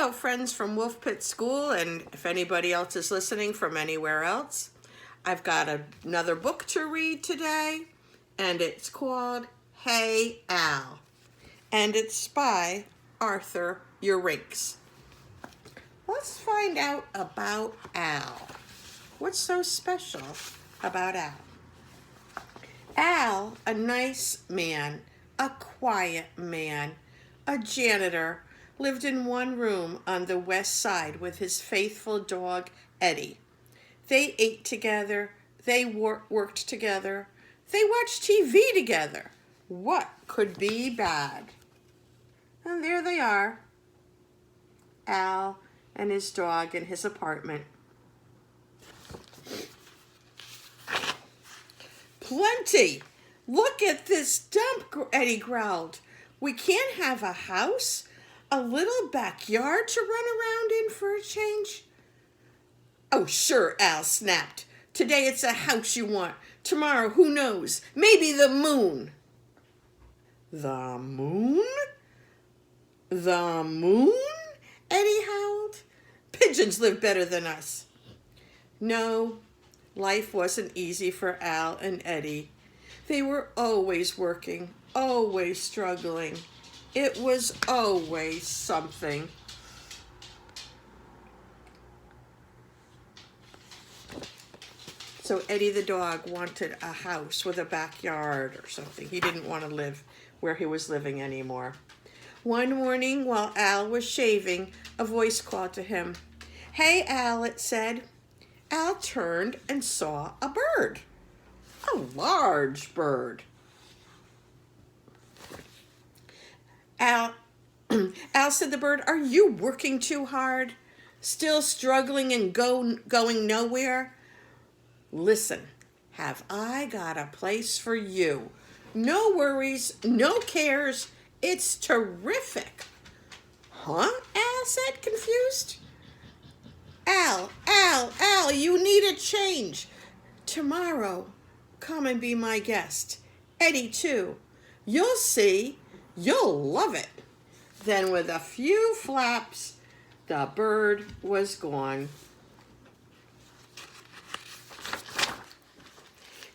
Hello, friends from Wolf Pit School, and if anybody else is listening from anywhere else, I've got another book to read today, and it's called Hey Al, and it's by Arthur Eurinks. Let's find out about Al. What's so special about Al? Al, a nice man, a quiet man, a janitor, lived in one room on the west side with his faithful dog, Eddie. They ate together, they worked together, they watched TV together. What could be bad? And there they are, Al and his dog in his apartment. Plenty! Look at this dump, Eddie growled. We can't have a house? A little backyard to run around in for a change? Oh, sure, Al snapped. Today it's a house you want. Tomorrow, who knows? Maybe the moon. The moon? The moon? Eddie howled. Pigeons live better than us. No, life wasn't easy for Al and Eddie. They were always working, always struggling. It was always something. So Eddie the dog wanted a house with a backyard or something. He didn't want to live where he was living anymore. One morning while Al was shaving, a voice called to him. Hey, Al, it said. Al turned and saw a bird. A large bird. Al said the bird, are you working too hard? Still struggling and going nowhere? Listen, have I got a place for you? No worries, no cares. It's terrific. Huh? Al said, confused. Al, you need a change. Tomorrow, come and be my guest. Eddie, too. You'll see. You'll love it. Then with a few flaps, the bird was gone.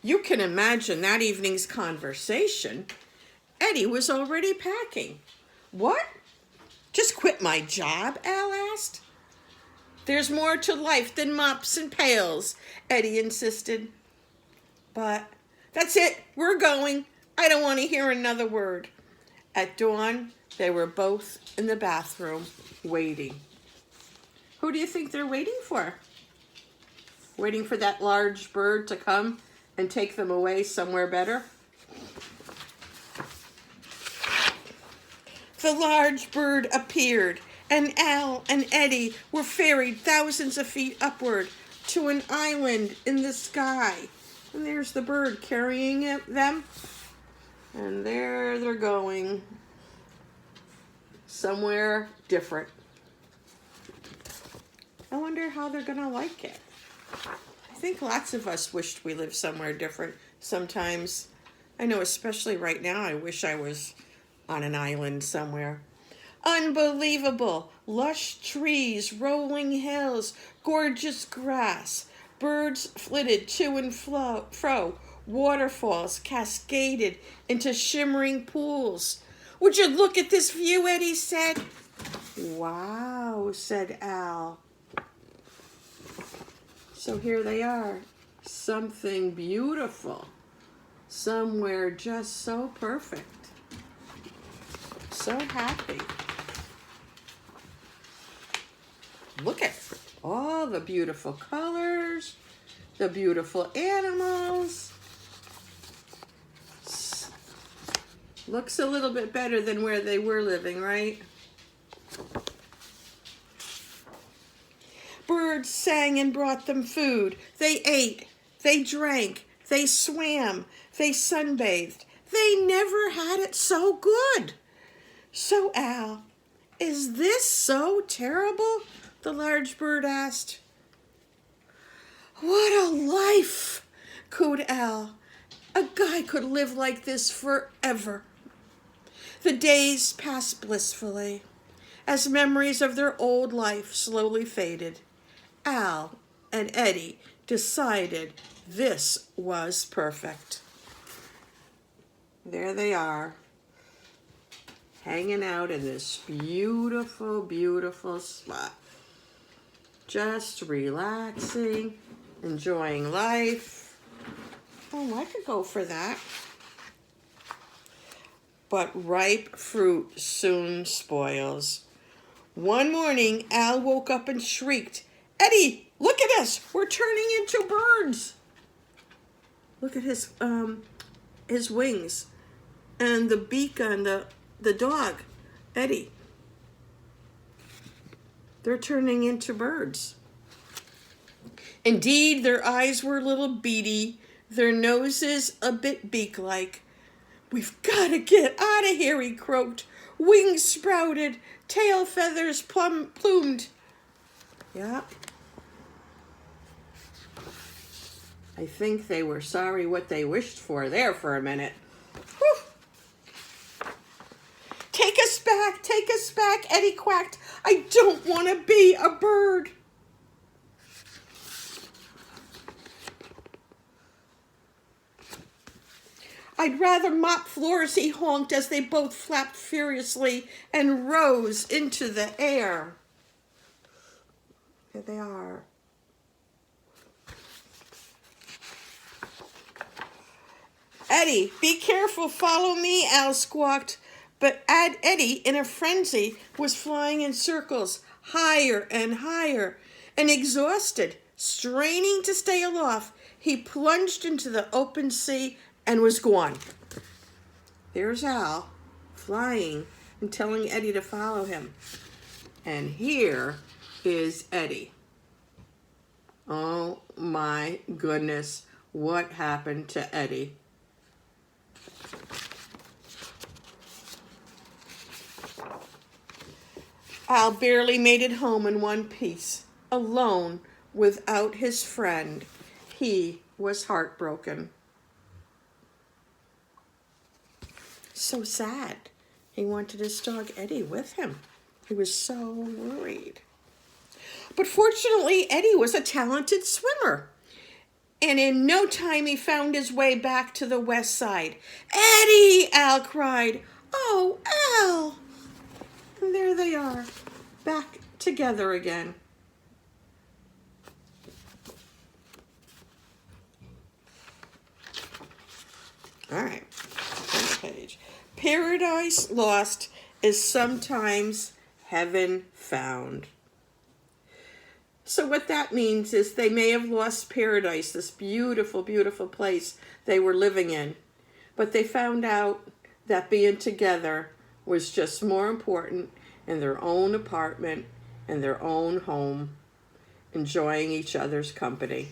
You can imagine that evening's conversation. Eddie was already packing. What? Just quit my job? Al asked. There's more to life than mops and pails, Eddie insisted. But that's it. We're going. I don't want to hear another word. At dawn, they were both in the bathroom waiting. Who do you think they're waiting for? Waiting for that large bird to come and take them away somewhere better? The large bird appeared, and Al and Eddie were ferried thousands of feet upward to an island in the sky. And there's the bird carrying them. And there they're going. Somewhere different. I wonder how they're going to like it. I think lots of us wished we lived somewhere different sometimes. I know especially right now I wish I was on an island somewhere. Unbelievable! Lush trees, rolling hills, gorgeous grass. Birds flitted to and fro. Waterfalls cascaded into shimmering pools. Would you look at this view, Eddie said. Wow, said Al. So here they are. Something beautiful. Somewhere just so perfect. So happy. Look at all the beautiful colors, the beautiful animals. Looks a little bit better than where they were living, right? Birds sang and brought them food. They ate, they drank, they swam, they sunbathed. They never had it so good. So, Al, is this so terrible? The large bird asked. What a life, cooed Al. A guy could live like this forever. The days passed blissfully. as memories of their old life slowly faded, Al and Eddie decided this was perfect. There they are, hanging out in this beautiful, beautiful spot. Just relaxing, enjoying life. Oh, I could go for that. But ripe fruit soon spoils. One morning, Al woke up and shrieked, "Eddie, look at us! We're turning into birds!" Look at his wings and the beak on the dog, Eddie. They're turning into birds. Indeed, their eyes were a little beady, their noses a bit beak-like. "We've got to get out of here," he croaked. "Wings sprouted, tail feathers plumed." Yeah. I think they were sorry what they wished for there for a minute. Whew. Take us back, Eddie quacked. "I don't want to be a bird." "I'd rather mop floors," he honked as they both flapped furiously and rose into the air. Here they are. "Eddie, be careful, follow me," Al squawked. But Eddie, in a frenzy, was flying in circles, higher and higher. And exhausted, straining to stay aloft, he plunged into the open sea and was gone. There's Al, flying and telling Eddie to follow him. And here is Eddie. Oh my goodness, what happened to Eddie? Al barely made it home in one piece, alone, without his friend. He was heartbroken. So sad. He wanted his dog Eddie with him. He was so worried. But fortunately, Eddie was a talented swimmer. And in no time, he found his way back to the west side. "Eddie!" Al cried. "Oh, Al!" And there they are, back together again. All right, next page. Paradise lost is sometimes heaven found. So what that means is they may have lost paradise, this beautiful, beautiful place they were living in, but they found out that being together was just more important in their own apartment, in their own home, enjoying each other's company.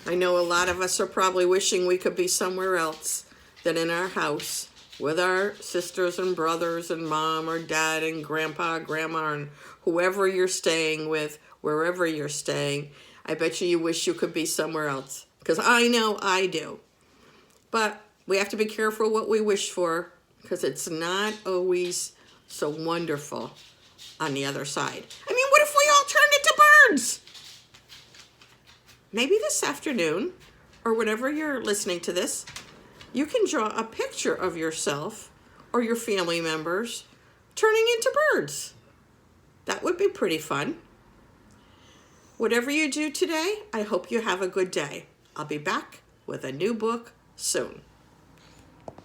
I know a lot of us are probably wishing we could be somewhere else than in our house with our sisters and brothers and mom or dad and grandpa, grandma, and whoever you're staying with, wherever you're staying. I bet you wish you could be somewhere else, because I know I do. But we have to be careful what we wish for, because it's not always so wonderful on the other side. I mean, what if we all turned into birds? Maybe this afternoon, or whenever you're listening to this, you can draw a picture of yourself or your family members turning into birds. That would be pretty fun. Whatever you do today, I hope you have a good day. I'll be back with a new book soon.